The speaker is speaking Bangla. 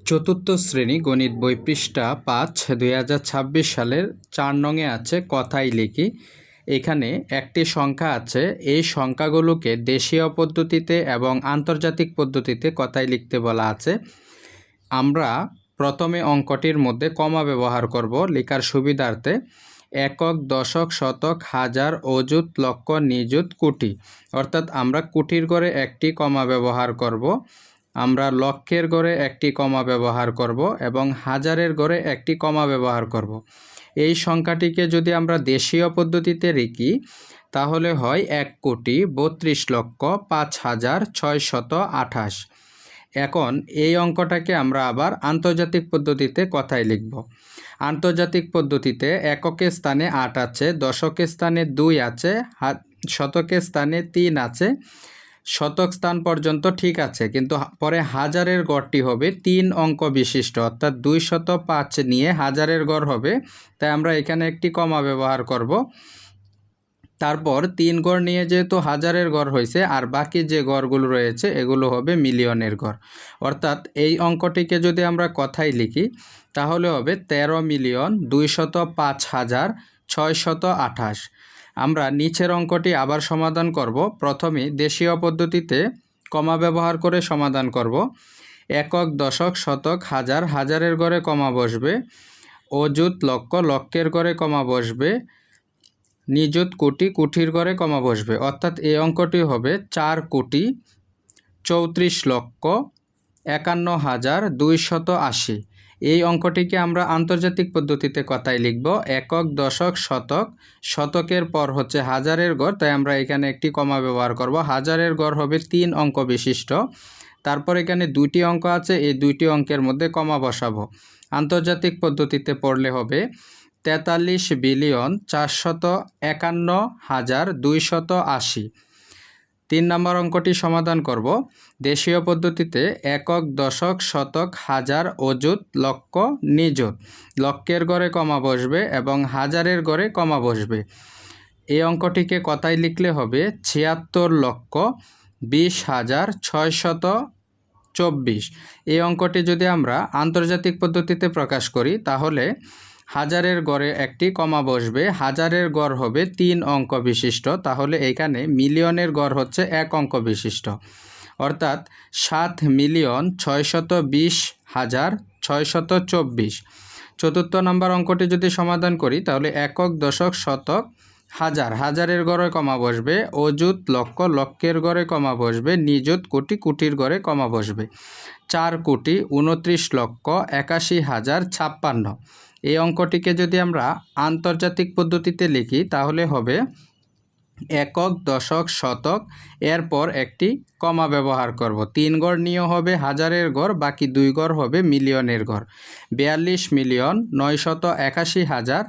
চতুর্থ শ্রেণী গণিত বই পৃষ্ঠা 5 2026 সালের 4 নংয়ে আছে কথাই লিখি। এখানে একটি সংখ্যা আছে, এই সংখ্যাগুলোকে দেশীয় পদ্ধতিতে এবং আন্তর্জাতিক পদ্ধতিতে কথাই লিখতে বলা আছে। আমরা প্রথমে অঙ্কটির মধ্যে কমা ব্যবহার করব লেখার সুবিধার্থে। একক, দশক, শতক, হাজার, অযুত, লক্ষ, নিযুত, কোটি। অর্থাৎ আমরা কোটির ঘরে একটি কমা ব্যবহার করব, আমরা লক্ষের ঘরে একটি কমা ব্যবহার করব এবং হাজারের ঘরে একটি কমা ব্যবহার করব। এই সংখ্যাটিকে যদি আমরা দেশীয় পদ্ধতিতে লিখি তাহলে হয় 1,32,05,628। এখন এই অঙ্কটাকে আমরা আবার আন্তর্জাতিক পদ্ধতিতে কথাই লিখব। আন্তর্জাতিক পদ্ধতিতে এককের স্থানে 8 আছে, দশকের স্থানে 2 আছে, শতকের স্থানে 3 আছে। শতক স্থান পর্যন্ত ঠিক আছে, কিন্তু পরে হাজারের গড়টি হবে 3 অঙ্ক বিশিষ্ট, অর্থাৎ 205 নিয়ে হাজারের গড় হবে, তাই আমরা এখানে একটি কমা ব্যবহার করব। তারপর 3 গড় নিয়ে যেহেতু হাজারের গড় হয়েছে, আর বাকি যে গড়গুলো রয়েছে এগুলো হবে মিলিয়নের গড়। অর্থাৎ এই অঙ্কটিকে যদি আমরা কথাই লিখি তাহলে হবে 13,205,628। আমরা নিচের অঙ্কটি আবার সমাধান করব। প্রথমে দেশীয় পদ্ধতিতে কমা ব্যবহার করে সমাধান করব। একক, দশক, শতক, হাজার, হাজারের ঘরে কমা বসবে। অযুত, লক্ষ, লক্ষের ঘরে কমা বসবে। নিযুত, কোটি, কোটির ঘরে কমা বসবে। অর্থাৎ এই অঙ্কটি হবে 4,34,51,280। এই অঙ্কটিকে আমরা আন্তর্জাতিক পদ্ধতিতে কথাই লিখব। একক, দশক, শতক, শতকের পর হচ্ছে হাজারের গড়, তাই আমরা এখানে একটি কমা ব্যবহার করব। হাজারের গড় হবে 3 অঙ্ক বিশিষ্ট। তারপর এখানে 2টি অঙ্ক আছে, এই 2টি অঙ্কের মধ্যে কমা বসাবো। আন্তর্জাতিক পদ্ধতিতে পড়লে হবে 43,451,280। 3 নম্বর অঙ্কটি সমাধান করব। দেশীয় পদ্ধতিতে একক, দশক, শতক, হাজার, অযুত, লক্ষ, নিযুত, লক্ষের ঘরে কমা বসবে এবং হাজারের ঘরে কমা বসবে। এই অঙ্কটিকে কথায় লিখলে হবে 76,20,624। এই অঙ্কটি যদি আমরা আন্তর্জাতিক পদ্ধতিতে প্রকাশ করি তাহলে হাজারের গড়ে একটি কমা বসবে, হাজারের গড় হবে 3 অঙ্ক বিশিষ্ট, তাহলে এখানে মিলিয়নের গড় হচ্ছে 1 অঙ্ক বিশিষ্ট, অর্থাৎ 7,620,624। চতুর্থ নম্বর অঙ্কটি যদি সমাধান করি তাহলে একক, দশক, শতক, হাজার, হাজারের ঘরে কমা বসবে। অযুত, লক্ষ, লক্ষের ঘরে কমা বসবে। নিযুত, কোটি, কোটির ঘরে কমা বসবে। 4,29,81,056। এই অঙ্কটিকে যদি আমরা আন্তর্জাতিক পদ্ধতিতে লিখি তাহলে হবে একক, দশক, শতক, এরপর একটি কমা ব্যবহার করব। 3 গড় নিয়ে হবে হাজারের গড়, বাকি 2 গড় হবে মিলিয়নের গড়। 42,981,056।